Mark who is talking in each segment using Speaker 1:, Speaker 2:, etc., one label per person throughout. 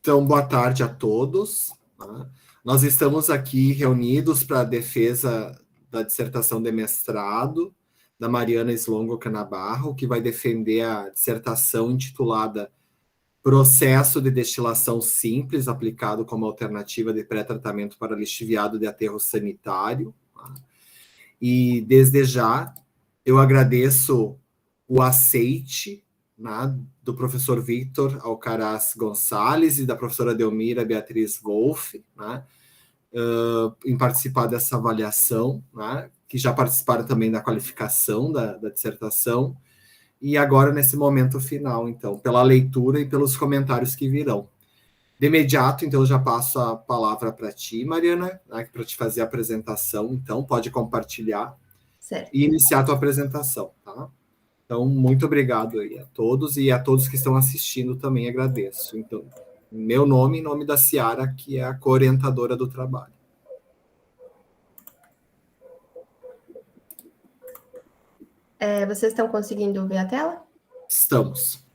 Speaker 1: Então, boa tarde a todos. Tá? Nós estamos aqui reunidos para a defesa da dissertação de mestrado da Mariana Slongo Canabarro, que vai defender a dissertação intitulada Processo de destilação simples aplicado como alternativa de pré-tratamento para lixiviado de aterro sanitário. Tá? E, desde já, eu agradeço o aceite, né, do professor Victor Alcaraz Gonçalves e da professora Delmira Beatriz Wolff, né, em participar dessa avaliação, né, que já participaram também da qualificação da dissertação, e agora nesse momento final, então, pela leitura e pelos comentários que virão. De imediato, então, eu já passo a palavra para ti, Mariana, né, para te fazer a apresentação, então, pode compartilhar
Speaker 2: certo.
Speaker 1: E iniciar a tua apresentação, tá? Então, muito obrigado aí a todos e a todos que estão assistindo também agradeço. Então, meu nome em nome da Ciara, que é a co-orientadora do trabalho.
Speaker 2: Vocês estão conseguindo ver a tela?
Speaker 1: Estamos.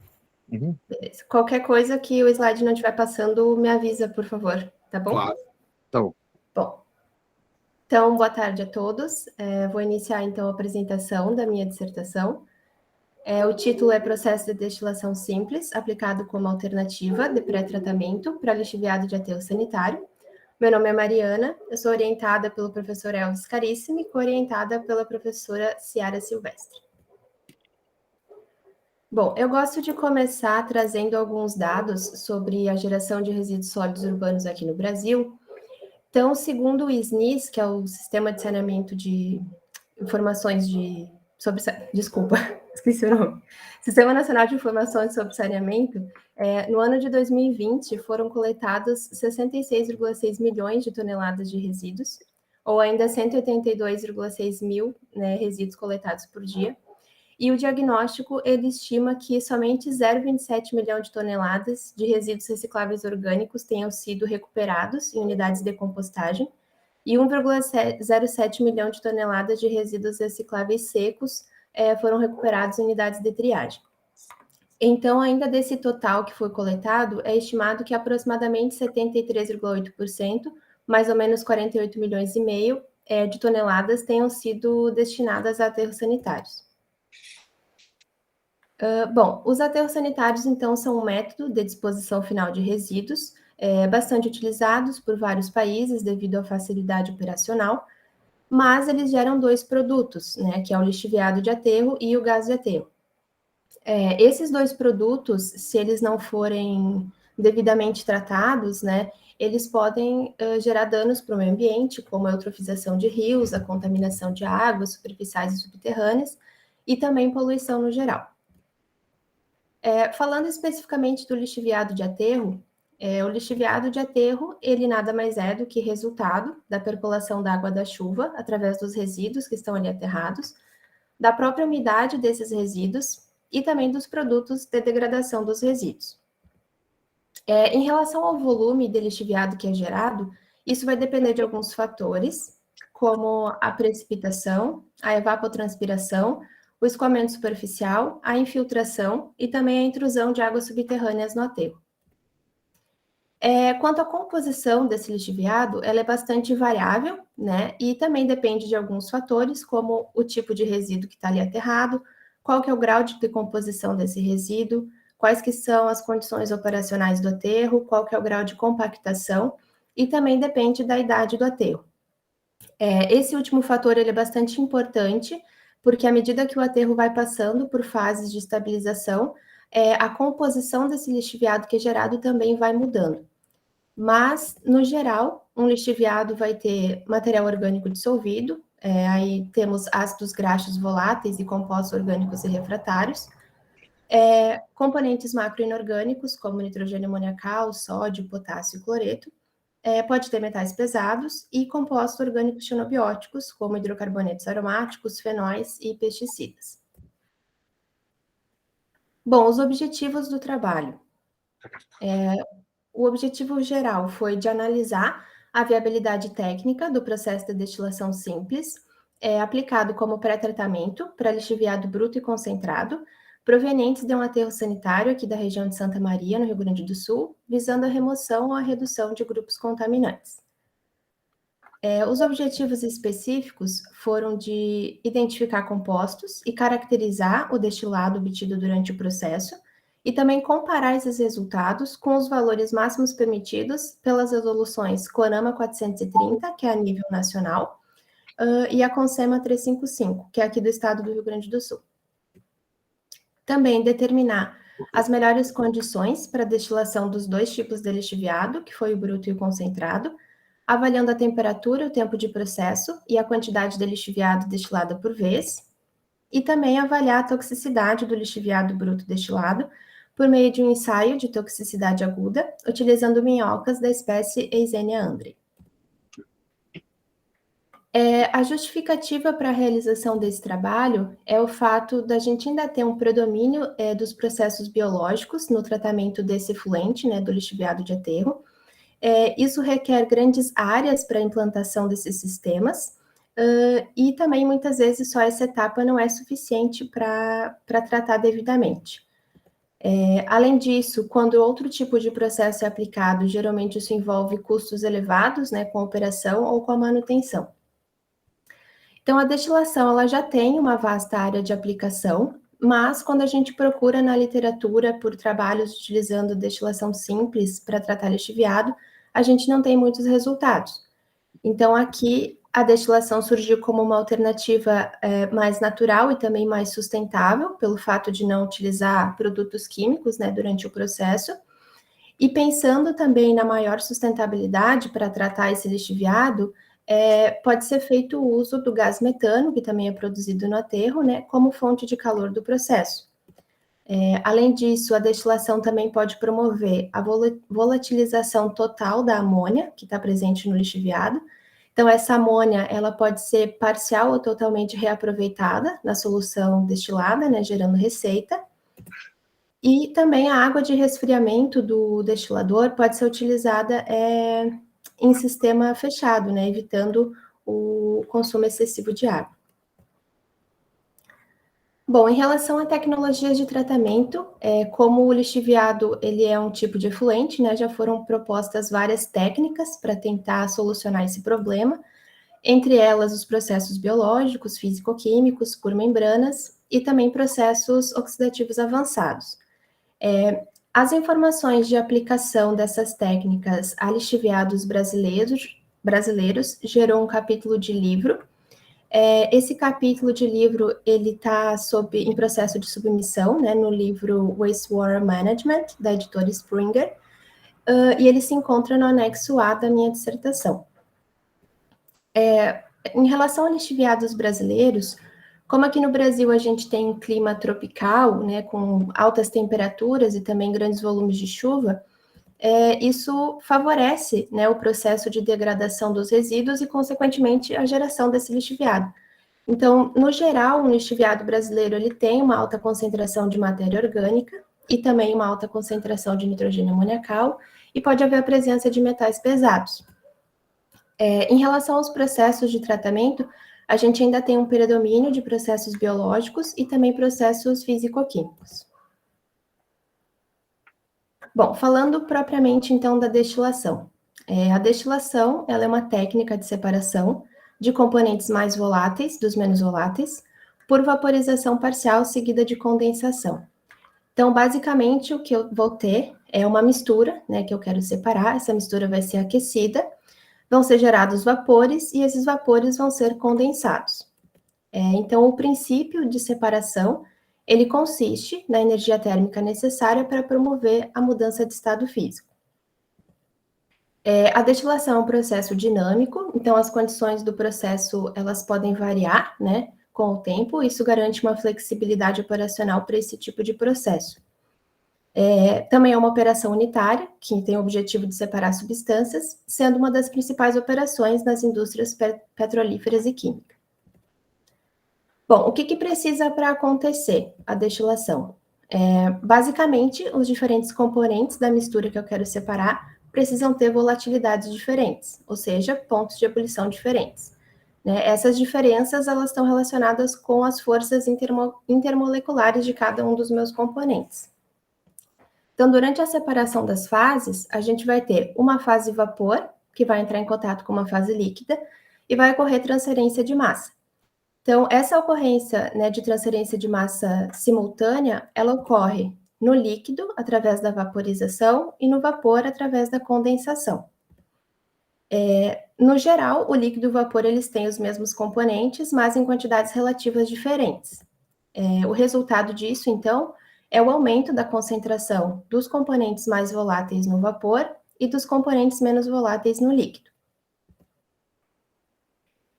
Speaker 2: Beleza. Qualquer coisa que o slide não estiver passando, me avisa, por favor, tá bom?
Speaker 1: Claro.
Speaker 3: Tá bom.
Speaker 2: Bom, então, boa tarde a todos. Vou iniciar, então, a apresentação da minha dissertação. O título é Processo de destilação simples, aplicado como alternativa de pré-tratamento para lixiviado de aterro sanitário. Meu nome é Mariana, eu sou orientada pelo professor Elvis Carissimi, co-orientada pela professora Ciara Silvestre. Bom, eu gosto de começar trazendo alguns dados sobre a geração de resíduos sólidos urbanos aqui no Brasil. Então, segundo o SNIS, que é o Sistema de Saneamento de Informações Desculpa, esqueci o nome. Sistema Nacional de Informações sobre Saneamento, no ano de 2020 foram coletados 66,6 milhões de toneladas de resíduos, ou ainda 182,6 mil, né, resíduos coletados por dia. E o diagnóstico, ele estima que somente 0,27 milhão de toneladas de resíduos recicláveis orgânicos tenham sido recuperados em unidades de compostagem e 1,07 milhão de toneladas de resíduos recicláveis secos foram recuperados em unidades de triagem. Então, ainda desse total que foi coletado, é estimado que aproximadamente 73,8%, mais ou menos 48 milhões e meio de toneladas tenham sido destinadas a aterros sanitários. Bom, os aterros sanitários, então, são um método de disposição final de resíduos, bastante utilizados por vários países devido à facilidade operacional, mas eles geram dois produtos, né, que é o lixiviado de aterro e o gás de aterro. Esses dois produtos, se eles não forem devidamente tratados, né, eles podem gerar danos para o meio ambiente, como a eutrofização de rios, a contaminação de águas superficiais e subterrâneas, e também poluição no geral. Falando especificamente do lixiviado de aterro, o lixiviado de aterro, ele nada mais é do que resultado da percolação da água da chuva através dos resíduos que estão ali aterrados, da própria umidade desses resíduos e também dos produtos de degradação dos resíduos. Em relação ao volume de lixiviado que é gerado, isso vai depender de alguns fatores, como a precipitação, a evapotranspiração, o escoamento superficial, a infiltração e também a intrusão de águas subterrâneas no aterro. Quanto à composição desse lixiviado, ela é bastante variável, né? E também depende de alguns fatores, como o tipo de resíduo que está ali aterrado, qual que é o grau de decomposição desse resíduo, quais que são as condições operacionais do aterro, qual que é o grau de compactação, e também depende da idade do aterro. Esse último fator ele é bastante importante, porque à medida que o aterro vai passando por fases de estabilização, a composição desse lixiviado que é gerado também vai mudando. Mas, no geral, um lixiviado vai ter material orgânico dissolvido, aí temos ácidos graxos voláteis e compostos orgânicos e refratários, componentes macroinorgânicos, como nitrogênio amoniacal, sódio, potássio e cloreto, pode ter metais pesados e compostos orgânicos xenobióticos, como hidrocarbonetos aromáticos, fenóis e pesticidas. Bom, os objetivos do trabalho. O objetivo geral foi de analisar a viabilidade técnica do processo de destilação simples, aplicado como pré-tratamento para lixiviado bruto e concentrado, provenientes de um aterro sanitário aqui da região de Santa Maria, no Rio Grande do Sul, visando a remoção ou a redução de grupos contaminantes. Os objetivos específicos foram de identificar compostos e caracterizar o destilado obtido durante o processo, e também comparar esses resultados com os valores máximos permitidos pelas resoluções CONAMA 430, que é a nível nacional, e a CONSEMA 355, que é aqui do estado do Rio Grande do Sul. Também determinar as melhores condições para a destilação dos dois tipos de lixiviado, que foi o bruto e o concentrado, avaliando a temperatura, o tempo de processo e a quantidade de lixiviado destilada por vez, e também avaliar a toxicidade do lixiviado bruto destilado por meio de um ensaio de toxicidade aguda, utilizando minhocas da espécie Eisenia ambri. A justificativa para a realização desse trabalho é o fato da gente ainda ter um predomínio dos processos biológicos no tratamento desse efluente, né, do lixiviado de aterro. Isso requer grandes áreas para a implantação desses sistemas, e também, muitas vezes, só essa etapa não é suficiente para tratar devidamente. Além disso, quando outro tipo de processo é aplicado, geralmente isso envolve custos elevados, né, com a operação ou com a manutenção. Então, a destilação ela já tem uma vasta área de aplicação, mas quando a gente procura na literatura por trabalhos utilizando destilação simples para tratar lixiviado, a gente não tem muitos resultados. Então, aqui, a destilação surgiu como uma alternativa mais natural e também mais sustentável, pelo fato de não utilizar produtos químicos, né, durante o processo. E pensando também na maior sustentabilidade para tratar esse lixiviado, pode ser feito o uso do gás metano, que também é produzido no aterro, né, como fonte de calor do processo. Além disso, a destilação também pode promover a volatilização total da amônia, que está presente no lixiviado. Então, essa amônia ela pode ser parcial ou totalmente reaproveitada na solução destilada, né, gerando receita. E também a água de resfriamento do destilador pode ser utilizada em sistema fechado, né, evitando o consumo excessivo de água. Bom, em relação a tecnologias de tratamento, como o lixiviado ele é um tipo de efluente, né, já foram propostas várias técnicas para tentar solucionar esse problema, entre elas os processos biológicos, físico-químicos, por membranas, e também processos oxidativos avançados. As informações de aplicação dessas técnicas a lixiviados brasileiros gerou um capítulo de livro. Esse capítulo de livro ele está em processo de submissão, né, no livro Wastewater Management, da editora Springer, e ele se encontra no anexo A da minha dissertação. Em relação a lixiviados brasileiros, como aqui no Brasil a gente tem um clima tropical, né, com altas temperaturas e também grandes volumes de chuva, isso favorece, né, o processo de degradação dos resíduos e, consequentemente, a geração desse lixiviado. Então, no geral, o lixiviado brasileiro ele tem uma alta concentração de matéria orgânica e também uma alta concentração de nitrogênio amoniacal, e pode haver a presença de metais pesados. Em relação aos processos de tratamento, a gente ainda tem um predomínio de processos biológicos e também processos físico-químicos. Bom, falando propriamente, então, da destilação. A destilação ela é uma técnica de separação de componentes mais voláteis dos menos voláteis por vaporização parcial seguida de condensação. Então, basicamente, o que eu vou ter é uma mistura, né, que eu quero separar. Essa mistura vai ser aquecida, vão ser gerados vapores e esses vapores vão ser condensados. Então, o princípio de separação, ele consiste na energia térmica necessária para promover a mudança de estado físico. A destilação é um processo dinâmico, então as condições do processo, elas podem variar, né, com o tempo, isso garante uma flexibilidade operacional para esse tipo de processo. Também é uma operação unitária, que tem o objetivo de separar substâncias, sendo uma das principais operações nas indústrias petrolíferas e químicas. Bom, o que precisa para acontecer a destilação? Basicamente, os diferentes componentes da mistura que eu quero separar precisam ter volatilidades diferentes, ou seja, pontos de ebulição diferentes. né? Essas diferenças, elas estão relacionadas com as forças intermoleculares de cada um dos meus componentes. Então, durante a separação das fases, a gente vai ter uma fase vapor, que vai entrar em contato com uma fase líquida, e vai ocorrer transferência de massa. Então, essa ocorrência, né, de transferência de massa simultânea, ela ocorre no líquido, através da vaporização, e no vapor, através da condensação. No geral, o líquido e o vapor, eles têm os mesmos componentes, mas em quantidades relativas diferentes. O resultado disso, então, é o aumento da concentração dos componentes mais voláteis no vapor e dos componentes menos voláteis no líquido.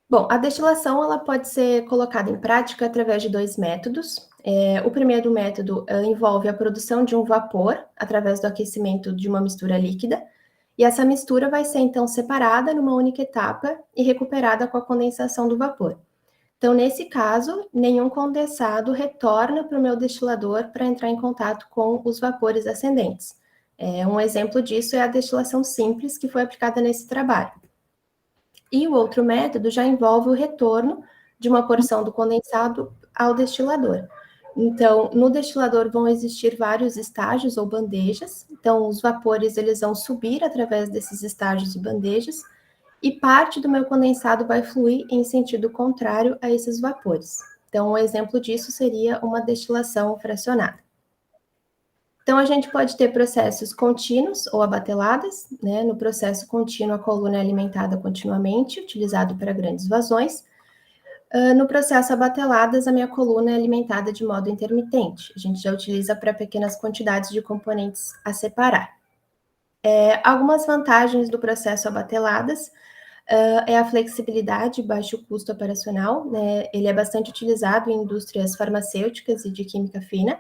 Speaker 2: Bom, a destilação ela pode ser colocada em prática através de dois métodos. O primeiro método envolve a produção de um vapor através do aquecimento de uma mistura líquida, e essa mistura vai ser então separada numa única etapa e recuperada com a condensação do vapor. Então, nesse caso, nenhum condensado retorna para o meu destilador para entrar em contato com os vapores ascendentes. Um exemplo disso é a destilação simples que foi aplicada nesse trabalho. E o outro método já envolve o retorno de uma porção do condensado ao destilador. Então, no destilador vão existir vários estágios ou bandejas. Então, os vapores eles vão subir através desses estágios e bandejas, e parte do meu condensado vai fluir em sentido contrário a esses vapores. Então, um exemplo disso seria uma destilação fracionada. Então, a gente pode ter processos contínuos ou abateladas, né? No processo contínuo, a coluna é alimentada continuamente, utilizado para grandes vazões. No processo abateladas, a minha coluna é alimentada de modo intermitente. A gente já utiliza para pequenas quantidades de componentes a separar. Algumas vantagens do processo abateladas é a flexibilidade e baixo custo operacional, né? Ele é bastante utilizado em indústrias farmacêuticas e de química fina.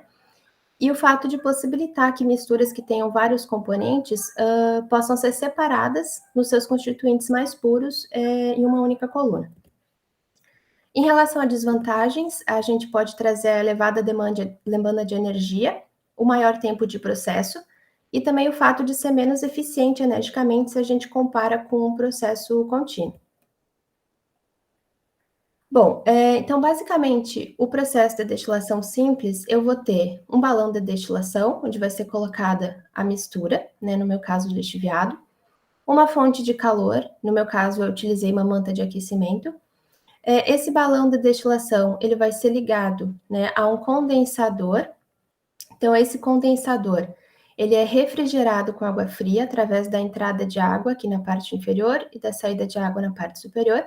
Speaker 2: E o fato de possibilitar que misturas que tenham vários componentes possam ser separadas nos seus constituintes mais puros em uma única coluna. Em relação a desvantagens, a gente pode trazer a elevada demanda de energia, o maior tempo de processo e também o fato de ser menos eficiente energicamente se a gente compara com um processo contínuo. Bom, então, basicamente, o processo de destilação simples, eu vou ter um balão de destilação, onde vai ser colocada a mistura, né, no meu caso, lixiviado, uma fonte de calor, no meu caso, eu utilizei uma manta de aquecimento. Esse balão de destilação, ele vai ser ligado, né, a um condensador. Então, esse condensador, ele é refrigerado com água fria, através da entrada de água aqui na parte inferior e da saída de água na parte superior.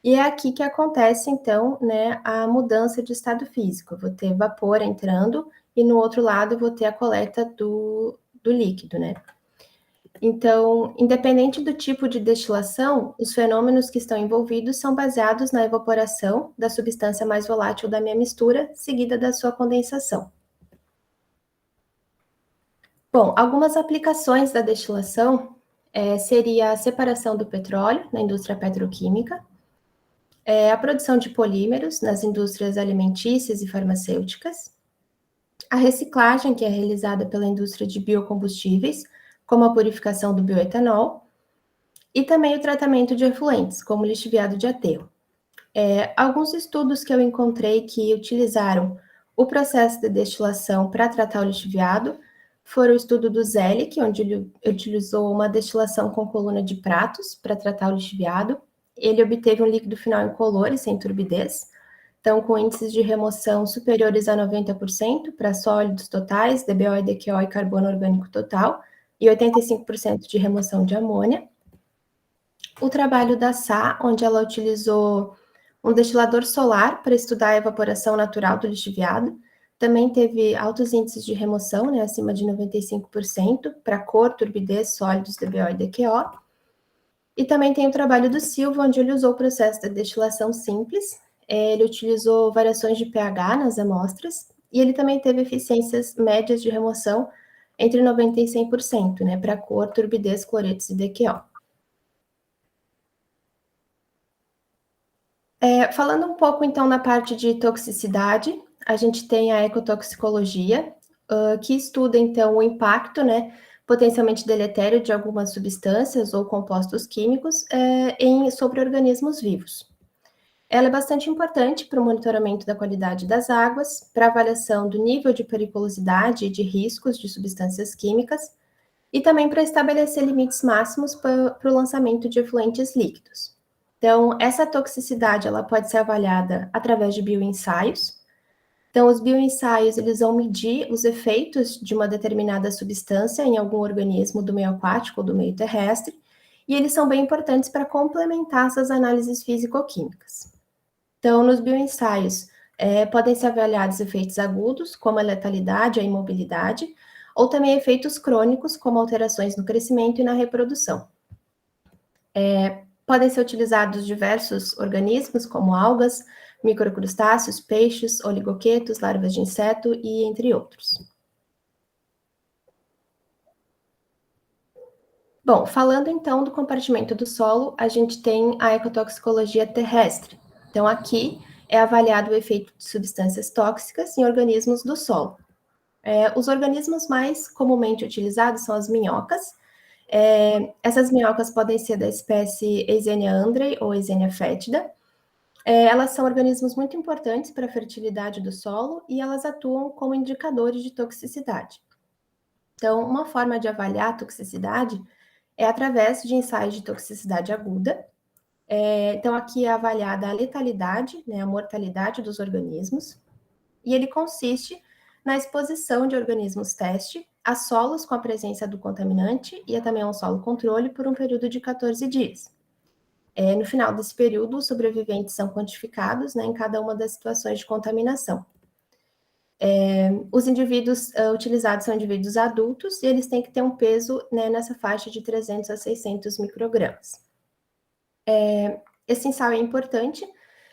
Speaker 2: E é aqui que acontece, então, né, a mudança de estado físico. Eu vou ter vapor entrando e no outro lado eu vou ter a coleta do líquido, né? Então, independente do tipo de destilação, os fenômenos que estão envolvidos são baseados na evaporação da substância mais volátil da minha mistura, seguida da sua condensação. Bom, algumas aplicações da destilação seria a separação do petróleo na indústria petroquímica, a produção de polímeros nas indústrias alimentícias e farmacêuticas, a reciclagem, que é realizada pela indústria de biocombustíveis, como a purificação do bioetanol, e também o tratamento de efluentes, como o lixiviado de aterro. Alguns estudos que eu encontrei que utilizaram o processo de destilação para tratar o lixiviado foram o estudo do Zelic, onde ele utilizou uma destilação com coluna de pratos para tratar o lixiviado. Ele obteve um líquido final incolor e sem turbidez, então com índices de remoção superiores a 90% para sólidos totais, DBO e DQO e carbono orgânico total, e 85% de remoção de amônia. O trabalho da Sá, onde ela utilizou um destilador solar para estudar a evaporação natural do lixiviado, também teve altos índices de remoção, né, acima de 95%, para cor, turbidez, sólidos, DBO e DQO. E também tem o trabalho do Silva, onde ele usou o processo de destilação simples. Ele utilizou variações de pH nas amostras, e ele também teve eficiências médias de remoção entre 90% e 100%, né, para cor, turbidez, cloretos e DQO. Falando um pouco, então, na parte de toxicidade, a gente tem a ecotoxicologia, que estuda, então, o impacto, né, potencialmente deletério de algumas substâncias ou compostos químicos sobre organismos vivos. Ela é bastante importante para o monitoramento da qualidade das águas, para avaliação do nível de periculosidade e de riscos de substâncias químicas, e também para estabelecer limites máximos para o lançamento de efluentes líquidos. Então, essa toxicidade ela pode ser avaliada através de bioensaios. Então, os bioensaios eles vão medir os efeitos de uma determinada substância em algum organismo do meio aquático ou do meio terrestre, e eles são bem importantes para complementar essas análises físico-químicas. Então, nos bioensaios, podem ser avaliados efeitos agudos, como a letalidade, a imobilidade, ou também efeitos crônicos, como alterações no crescimento e na reprodução. Podem ser utilizados diversos organismos, como algas, microcrustáceos, peixes, oligoquetos, larvas de inseto e entre outros. Bom, falando então do compartimento do solo, a gente tem a ecotoxicologia terrestre. Então, aqui é avaliado o efeito de substâncias tóxicas em organismos do solo. Os organismos mais comumente utilizados são as minhocas. Essas minhocas podem ser da espécie Eisenia andrei ou Eisenia fétida. Elas são organismos muito importantes para a fertilidade do solo e elas atuam como indicadores de toxicidade. Então, uma forma de avaliar a toxicidade é através de ensaios de toxicidade aguda. Então, aqui é avaliada a letalidade, né, a mortalidade dos organismos, e ele consiste na exposição de organismos-teste a solos com a presença do contaminante e também a um solo controle por um período de 14 dias. No final desse período, os sobreviventes são quantificados, né, em cada uma das situações de contaminação. Os indivíduos utilizados são indivíduos adultos e eles têm que ter um peso, né, nessa faixa de 300 a 600 microgramas. Esse ensaio é importante,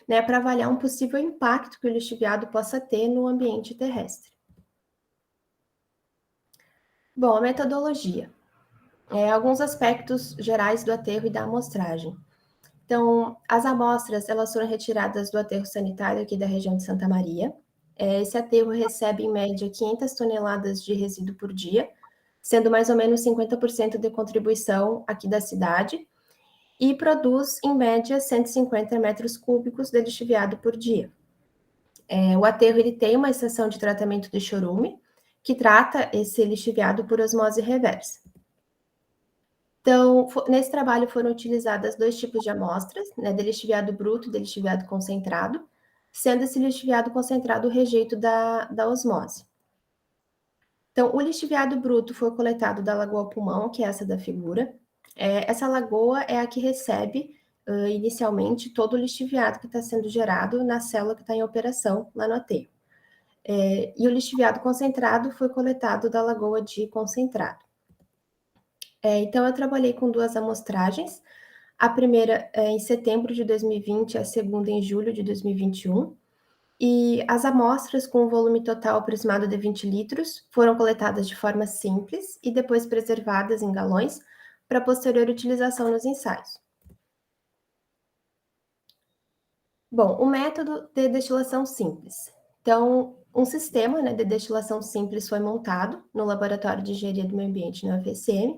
Speaker 2: né, para avaliar um possível impacto que o lixiviado possa ter no ambiente terrestre. Bom, a metodologia. Alguns aspectos gerais do aterro e da amostragem. Então, as amostras, elas foram retiradas do aterro sanitário aqui da região de Santa Maria. Esse aterro recebe, em média, 500 toneladas de resíduo por dia, sendo mais ou menos 50% de contribuição aqui da cidade, e produz, em média, 150 metros cúbicos de lixiviado por dia. O aterro ele tem uma estação de tratamento de chorume, que trata esse lixiviado por osmose reversa. Então, nesse trabalho foram utilizadas 2 tipos de amostras, né, de lixiviado bruto e de lixiviado concentrado, sendo esse lixiviado concentrado o rejeito da osmose. Então, o lixiviado bruto foi coletado da Lagoa Pulmão, que é essa da figura. Essa lagoa é a que recebe, inicialmente, todo o lixiviado que está sendo gerado na célula que está em operação lá no aterro. E o lixiviado concentrado foi coletado da Lagoa de Concentrado. Então, eu trabalhei com 2 amostragens, a primeira em setembro de 2020, a segunda em julho de 2021, e as amostras com um volume total aproximado de 20 litros foram coletadas de forma simples e depois preservadas em galões para posterior utilização nos ensaios. Bom, o método de destilação simples. Então, um sistema, né, de destilação simples foi montado no Laboratório de Engenharia do Meio Ambiente, na UFSM.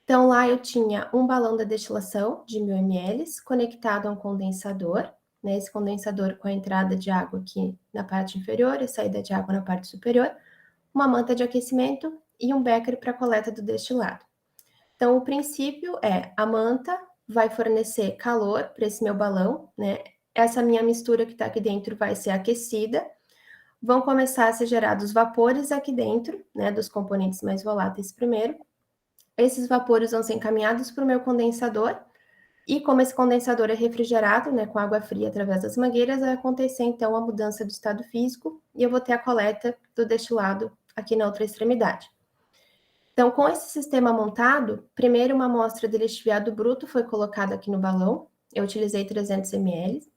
Speaker 2: Então, lá eu tinha um balão da destilação de 1.000 ml conectado a um condensador, né, esse condensador com a entrada de água aqui na parte inferior e a saída de água na parte superior, uma manta de aquecimento e um becker para coleta do destilado. Então, o princípio é a manta vai fornecer calor para esse meu balão, né? Essa minha mistura que está aqui dentro vai ser aquecida, vão começar a ser gerados vapores aqui dentro, né, dos componentes mais voláteis primeiro. Esses vapores vão ser encaminhados para o meu condensador, e como esse condensador é refrigerado, né, com água fria através das mangueiras, vai acontecer então a mudança do estado físico e eu vou ter a coleta do destilado aqui na outra extremidade. Então, com esse sistema montado, primeiro uma amostra de lixiviado bruto foi colocada aqui no balão, eu utilizei 300 ml,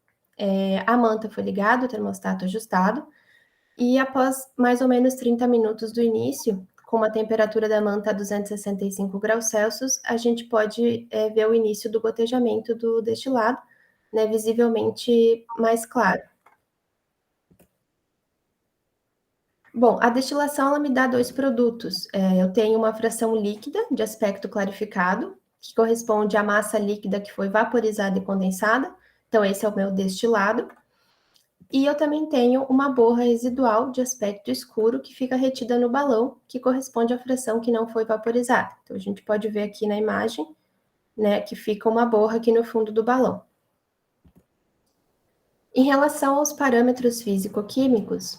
Speaker 2: a manta foi ligada, o termostato ajustado, e após mais ou menos 30 minutos do início, com uma temperatura da manta a 265 graus Celsius, a gente pode ver o início do gotejamento do destilado, né, visivelmente mais claro. Bom, a destilação ela me dá 2 produtos. Eu tenho uma fração líquida de aspecto clarificado, que corresponde à massa líquida que foi vaporizada e condensada, Então, esse é o meu destilado. E eu também tenho uma borra residual de aspecto escuro que fica retida no balão, que corresponde à fração que não foi vaporizada. Então, a gente pode ver aqui na imagem, né, que fica uma borra aqui no fundo do balão. Em relação aos parâmetros físico-químicos,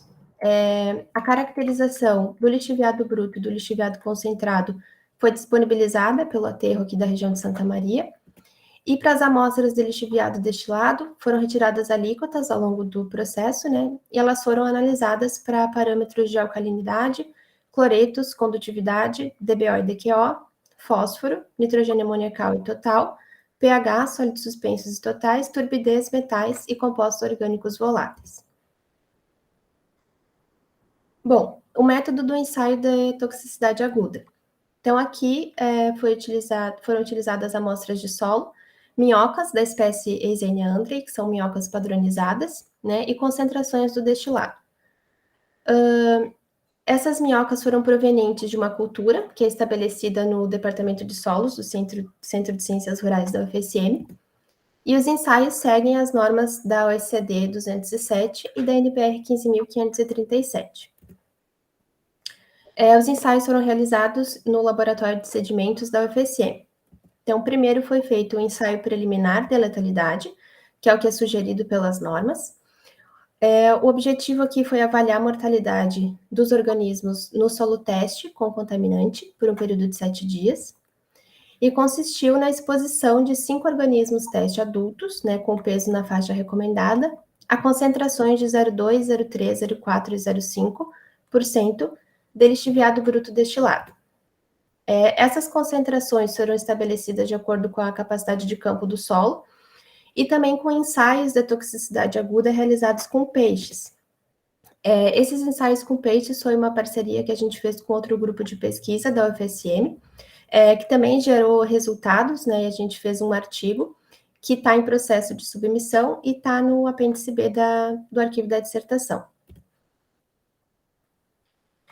Speaker 2: a caracterização do lixiviado bruto e do lixiviado concentrado foi disponibilizada pelo aterro aqui da região de Santa Maria. E para as amostras de lixiviado destilado, foram retiradas alíquotas ao longo do processo, né? E elas foram analisadas para parâmetros de alcalinidade, cloretos, condutividade, DBO e DQO, fósforo, nitrogênio amoniacal e total, pH, sólidos suspensos e totais, turbidez, metais e compostos orgânicos voláteis. Bom, o método do ensaio de toxicidade aguda. Então, aqui foram utilizadas amostras de solo, minhocas da espécie Eisenia andrei, que são minhocas padronizadas, né, e concentrações do destilado. Essas minhocas foram provenientes de uma cultura que é estabelecida no Departamento de Solos do Centro de Ciências Rurais da UFSM, e os ensaios seguem as normas da OECD 207 e da NBR 15.537. Os ensaios foram realizados no Laboratório de Sedimentos da UFSM. Então, primeiro foi feito o ensaio preliminar de letalidade, que é o que é sugerido pelas normas. O objetivo aqui foi avaliar a mortalidade dos organismos no solo teste com contaminante por um período de 7 dias, e consistiu na exposição de 5 organismos teste adultos, né, com peso na faixa recomendada, a concentrações de 0,2, 0,3, 0,4 e 0,5% de lixiviado bruto destilado. Essas concentrações foram estabelecidas de acordo com a capacidade de campo do solo e também com ensaios de toxicidade aguda realizados com peixes. Esses ensaios com peixes foi uma parceria que a gente fez com outro grupo de pesquisa da UFSM, que também gerou resultados, né? E a gente fez um artigo que está em processo de submissão e está no apêndice B do arquivo da dissertação.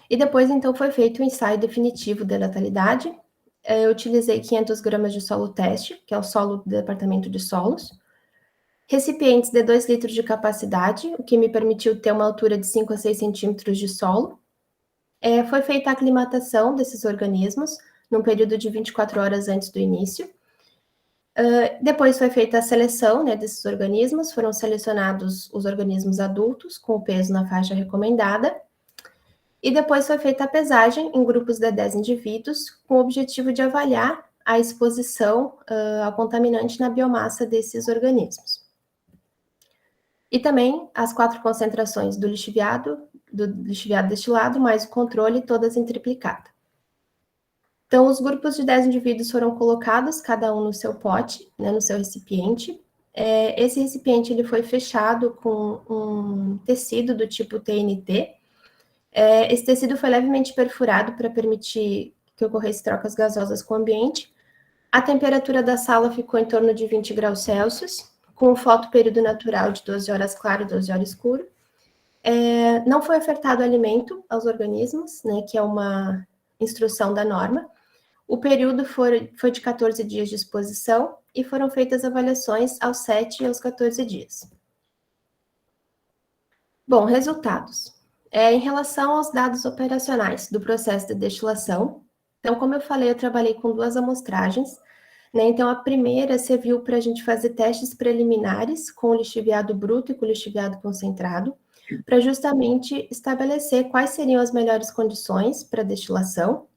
Speaker 2: E depois, então, foi feito o ensaio definitivo da letalidade. Eu utilizei 500 gramas de solo teste, que é o solo do Departamento de Solos, recipientes de 2 litros de capacidade, o que me permitiu ter uma altura de 5 a 6 centímetros de solo. Foi feita a aclimatação desses organismos, num período de 24 horas antes do início. Depois foi feita a seleção, né, desses organismos, foram selecionados os organismos adultos, com o peso na faixa recomendada, e depois foi feita a pesagem em grupos de 10 indivíduos, com o objetivo de avaliar a exposição ao contaminante na biomassa desses organismos. E também as 4 concentrações do lixiviado destilado, mais o controle, todas em triplicata. Então, os grupos de 10 indivíduos foram colocados, cada um no seu pote, né, no seu recipiente. Esse recipiente ele foi fechado com um tecido do tipo TNT. Esse tecido foi levemente perfurado para permitir que ocorresse trocas gasosas com o ambiente. A temperatura da sala ficou em torno de 20 graus Celsius, com o fotoperíodo natural de 12 horas claro e 12 horas escuro. Não foi ofertado alimento aos organismos, né, que é uma instrução da norma. O período foi de 14 dias de exposição e foram feitas avaliações aos 7 e aos 14 dias. Bom, resultados. Em relação aos dados operacionais do processo de destilação, então, como eu falei, eu trabalhei com 2 amostragens, né? Então, a primeira serviu para a gente fazer testes preliminares com o lixiviado bruto e com o lixiviado concentrado, para justamente estabelecer quais seriam as melhores condições para destilação.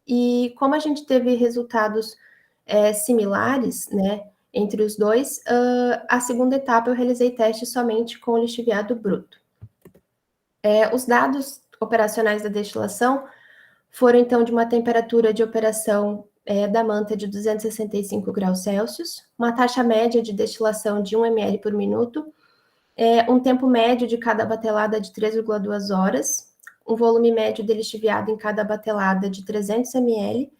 Speaker 2: E como a gente teve resultados similares, né, entre os dois, a segunda etapa eu realizei testes somente com o lixiviado bruto. Os dados operacionais da destilação foram, então, de uma temperatura de operação da manta de 265 graus Celsius, uma taxa média de destilação de 1 ml por minuto, um tempo médio de cada batelada de 3,2 horas, um volume médio de lixiviado em cada batelada de 300 ml,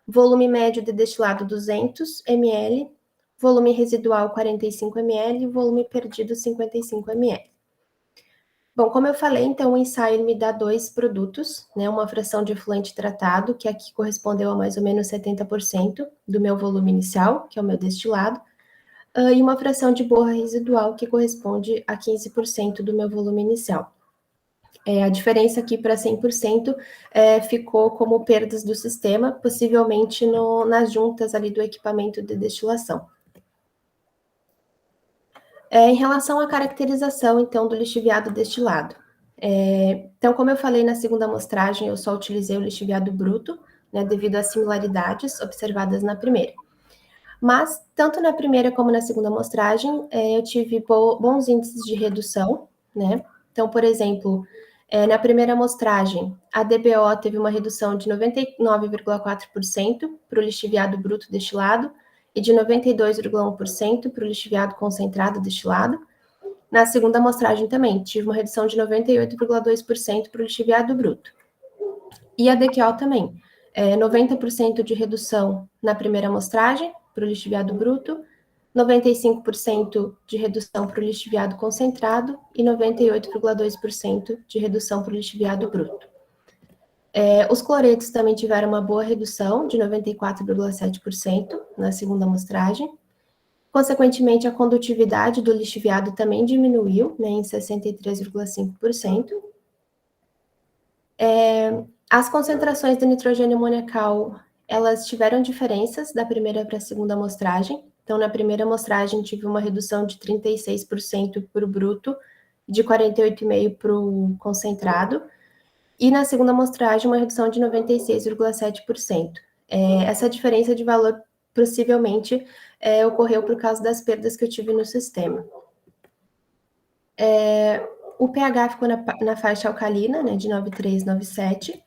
Speaker 2: volume médio de destilado 200 ml, volume residual 45 ml, volume perdido 55 ml. Bom, como eu falei, então o ensaio me dá 2 produtos, né, uma fração de efluente tratado, que aqui correspondeu a mais ou menos 70% do meu volume inicial, que é o meu destilado, e uma fração de borra residual que corresponde a 15% do meu volume inicial. A diferença aqui para 100% ficou como perdas do sistema, possivelmente nas juntas ali do equipamento de destilação. Em relação à caracterização, então, do lixiviado destilado. Então, como eu falei na segunda amostragem, eu só utilizei o lixiviado bruto, né, devido às similaridades observadas na primeira. Mas, tanto na primeira como na segunda amostragem, eu tive bons índices de redução, né? Então, por exemplo, na primeira amostragem, a DBO teve uma redução de 99,4% para o lixiviado bruto destilado e de 92,1% para o lixiviado concentrado destilado. Na segunda amostragem também, tive uma redução de 98,2% para o lixiviado bruto. E a DQO também, 90% de redução na primeira amostragem para o lixiviado bruto, 95% de redução para o lixiviado concentrado e 98,2% de redução para o lixiviado bruto. Os cloretos também tiveram uma boa redução, de 94,7% na segunda amostragem. Consequentemente, a condutividade do lixiviado também diminuiu, né, em 63,5%. As concentrações de nitrogênio amoniacal, elas tiveram diferenças da primeira para a segunda amostragem. Então, na primeira amostragem, tive uma redução de 36% para o bruto, de 48,5% para o concentrado. E na segunda amostragem, uma redução de 96,7%. Essa diferença de valor possivelmente ocorreu por causa das perdas que eu tive no sistema. O pH ficou na faixa alcalina, né, de 9,3, 9,7.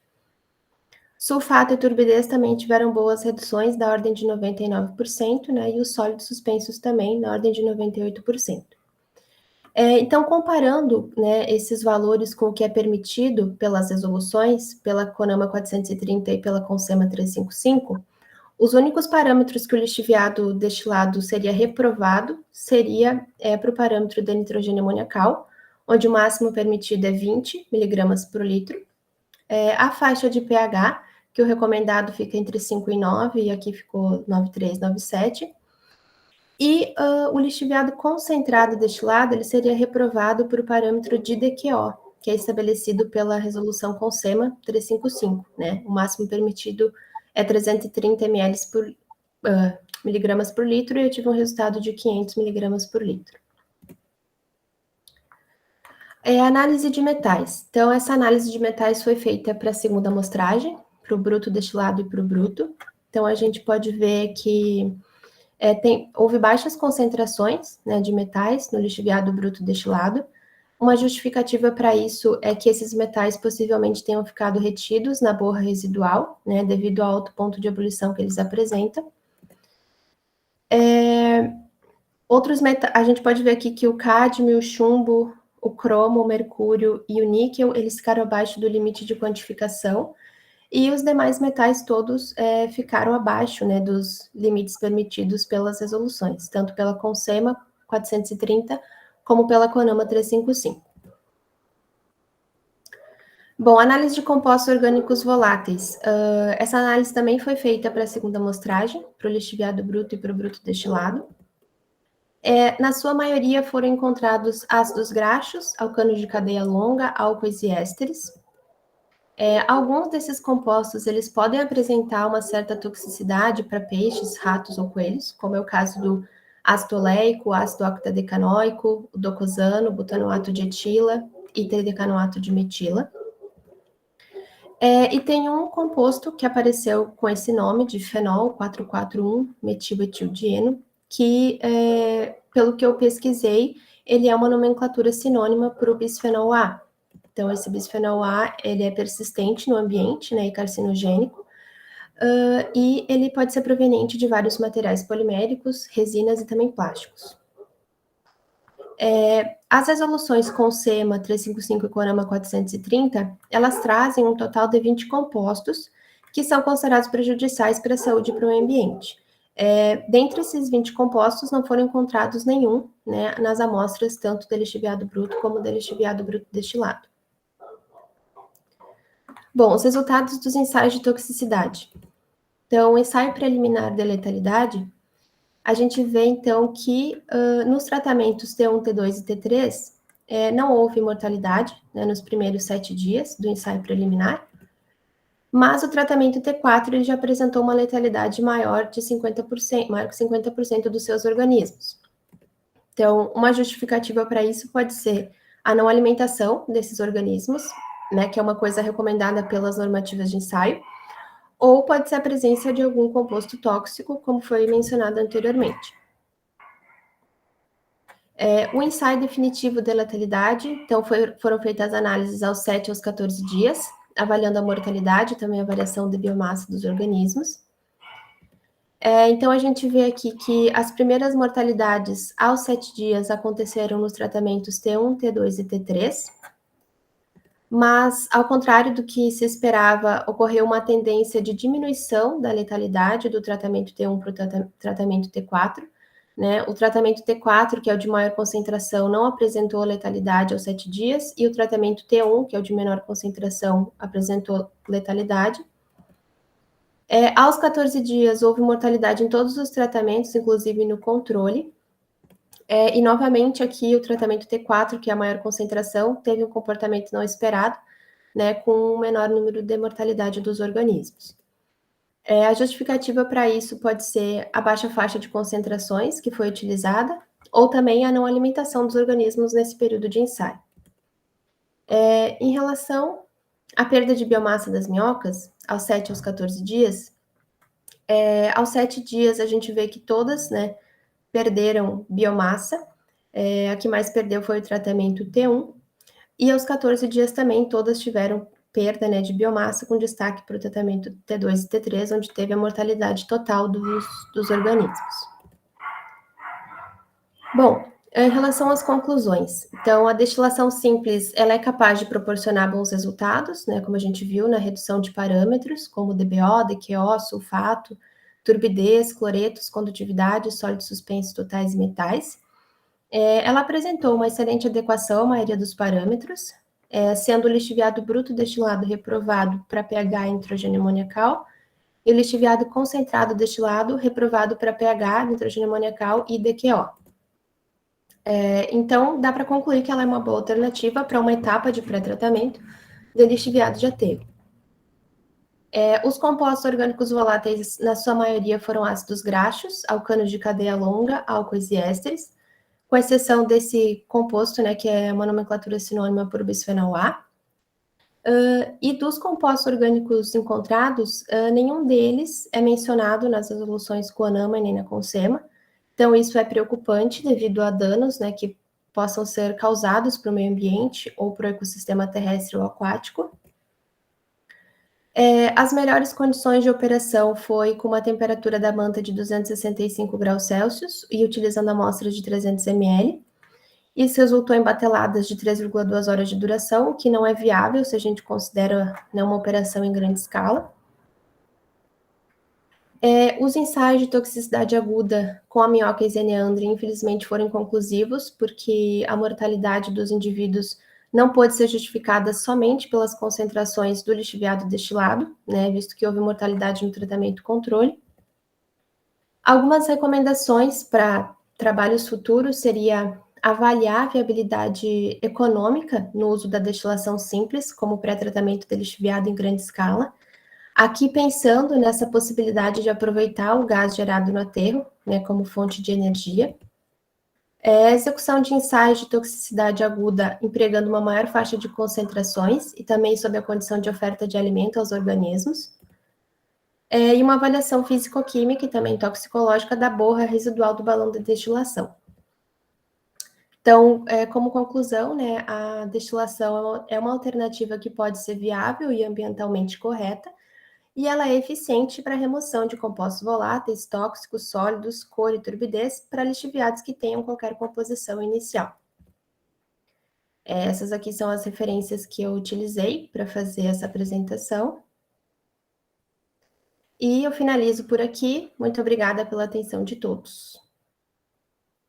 Speaker 2: Sulfato e turbidez também tiveram boas reduções, da ordem de 99%, né, e os sólidos suspensos também, na ordem de 98%. Então, comparando, né, esses valores com o que é permitido pelas resoluções, pela CONAMA 430 e pela CONSEMA 355, os únicos parâmetros que o lixiviado destilado seria reprovado seria para o parâmetro de nitrogênio amoniacal, onde o máximo permitido é 20 miligramas por litro. A faixa de pH, que o recomendado fica entre 5 e 9, e aqui ficou 9,3, 9,7. E o lixiviado concentrado destilado, ele seria reprovado por o parâmetro de DQO, que é estabelecido pela resolução CONSEMA 355, né? O máximo permitido é 330 miligramas por litro, e eu tive um resultado de 500 miligramas por litro. Análise de metais. Então, essa análise de metais foi feita para a segunda amostragem, para o bruto destilado e para o bruto. Então, a gente pode ver que houve baixas concentrações, né, de metais no lixiviado bruto destilado. Uma justificativa para isso é que esses metais possivelmente tenham ficado retidos na borra residual, né, devido ao alto ponto de ebulição que eles apresentam. Outros metais, a gente pode ver aqui que o cádmio, o chumbo, o cromo, o mercúrio e o níquel, eles ficaram abaixo do limite de quantificação, e os demais metais todos ficaram abaixo, né, dos limites permitidos pelas resoluções, tanto pela CONSEMA 430, como pela CONAMA 355. Bom, análise de compostos orgânicos voláteis. Essa análise também foi feita para a segunda amostragem, para o lixiviado bruto e para o bruto destilado. Na sua maioria foram encontrados ácidos graxos, alcanos de cadeia longa, álcoois e ésteres. Alguns desses compostos, eles podem apresentar uma certa toxicidade para peixes, ratos ou coelhos, como é o caso do ácido oleico, ácido octadecanoico, o docosano, butanoato de etila e tridecanoato de metila. E tem um composto que apareceu com esse nome de fenol 4,4,1-metilmetildieno, que, pelo que eu pesquisei, ele é uma nomenclatura sinônima para o bisfenol A. Então, esse bisfenol A, ele é persistente no ambiente, né, e carcinogênico, e ele pode ser proveniente de vários materiais poliméricos, resinas e também plásticos. As resoluções CONSEMA 355 e CONAMA 430, elas trazem um total de 20 compostos que são considerados prejudiciais para a saúde e para o meio ambiente. Dentre esses 20 compostos, não foram encontrados nenhum, né, nas amostras tanto do lixiviado bruto como do lixiviado bruto destilado. Bom, os resultados dos ensaios de toxicidade. Então, o ensaio preliminar de letalidade, a gente vê, então, que nos tratamentos T1, T2 e T3, não houve mortalidade, né, nos primeiros 7 dias do ensaio preliminar, mas o tratamento T4 ele já apresentou uma letalidade maior de 50%, maior que 50% dos seus organismos. Então, uma justificativa para isso pode ser a não alimentação desses organismos, né, que é uma coisa recomendada pelas normativas de ensaio, ou pode ser a presença de algum composto tóxico, como foi mencionado anteriormente. O ensaio definitivo de letalidade, então foram feitas análises aos 7 aos 14 dias, avaliando a mortalidade e também a variação de biomassa dos organismos. Então, a gente vê aqui que as primeiras mortalidades aos 7 dias aconteceram nos tratamentos T1, T2 e T3, mas, ao contrário do que se esperava, ocorreu uma tendência de diminuição da letalidade do tratamento T1 para o tratamento T4, né? O tratamento T4, que é o de maior concentração, não apresentou letalidade aos 7 dias, e o tratamento T1, que é o de menor concentração, apresentou letalidade. Aos 14 dias, houve mortalidade em todos os tratamentos, inclusive no controle. E, novamente, aqui o tratamento T4, que é a maior concentração, teve um comportamento não esperado, né, com um menor número de mortalidade dos organismos. A justificativa para isso pode ser a baixa faixa de concentrações que foi utilizada, ou também a não alimentação dos organismos nesse período de ensaio. Em relação à perda de biomassa das minhocas, aos 7 aos 14 dias, aos 7 dias a gente vê que todas, né, perderam biomassa. A que mais perdeu foi o tratamento T1, e aos 14 dias também todas tiveram perda, né, de biomassa, com destaque para o tratamento T2 e T3, onde teve a mortalidade total dos organismos. Bom, em relação às conclusões, então a destilação simples ela é capaz de proporcionar bons resultados, né, como a gente viu na redução de parâmetros, como DBO, DQO, sulfato, turbidez, cloretos, condutividade, sólidos suspensos totais e metais. Ela apresentou uma excelente adequação à maioria dos parâmetros, sendo o lixiviado bruto destilado reprovado para pH e nitrogênio amoniacal, e o lixiviado concentrado destilado reprovado para pH, nitrogênio amoniacal e DQO. Então, dá para concluir que ela é uma boa alternativa para uma etapa de pré-tratamento de lixiviado de aterro. Os compostos orgânicos voláteis, na sua maioria, foram ácidos graxos, alcanos de cadeia longa, álcoois e ésteres, com exceção desse composto, né, que é uma nomenclatura sinônima por bisfenol A. E dos compostos orgânicos encontrados, nenhum deles é mencionado nas resoluções CONAMA e nem na CONSEMA. Então, isso é preocupante devido a danos, né, que possam ser causados para o meio ambiente ou para o ecossistema terrestre ou aquático. As melhores condições de operação foi com uma temperatura da manta de 265 graus Celsius e utilizando amostras de 300 ml. Isso resultou em bateladas de 3,2 horas de duração, o que não é viável se a gente considera, né, uma operação em grande escala. Os ensaios de toxicidade aguda com a minhoca Eisenia-André, infelizmente, foram inconclusivos, porque a mortalidade dos indivíduos não pôde ser justificada somente pelas concentrações do lixiviado destilado, né, visto que houve mortalidade no tratamento controle. Algumas recomendações para trabalhos futuros seria avaliar a viabilidade econômica no uso da destilação simples como pré-tratamento de lixiviado em grande escala. Aqui pensando nessa possibilidade de aproveitar o gás gerado no aterro, né, como fonte de energia. A execução de ensaios de toxicidade aguda empregando uma maior faixa de concentrações e também sob a condição de oferta de alimento aos organismos. E uma avaliação físico-química e também toxicológica da borra residual do balão de destilação. Então, como conclusão, né, a destilação é uma alternativa que pode ser viável e ambientalmente correta, e ela é eficiente para a remoção de compostos voláteis, tóxicos, sólidos, cor e turbidez para lixiviados que tenham qualquer composição inicial. Essas aqui são as referências que eu utilizei para fazer essa apresentação. E eu finalizo por aqui. Muito obrigada pela atenção de todos.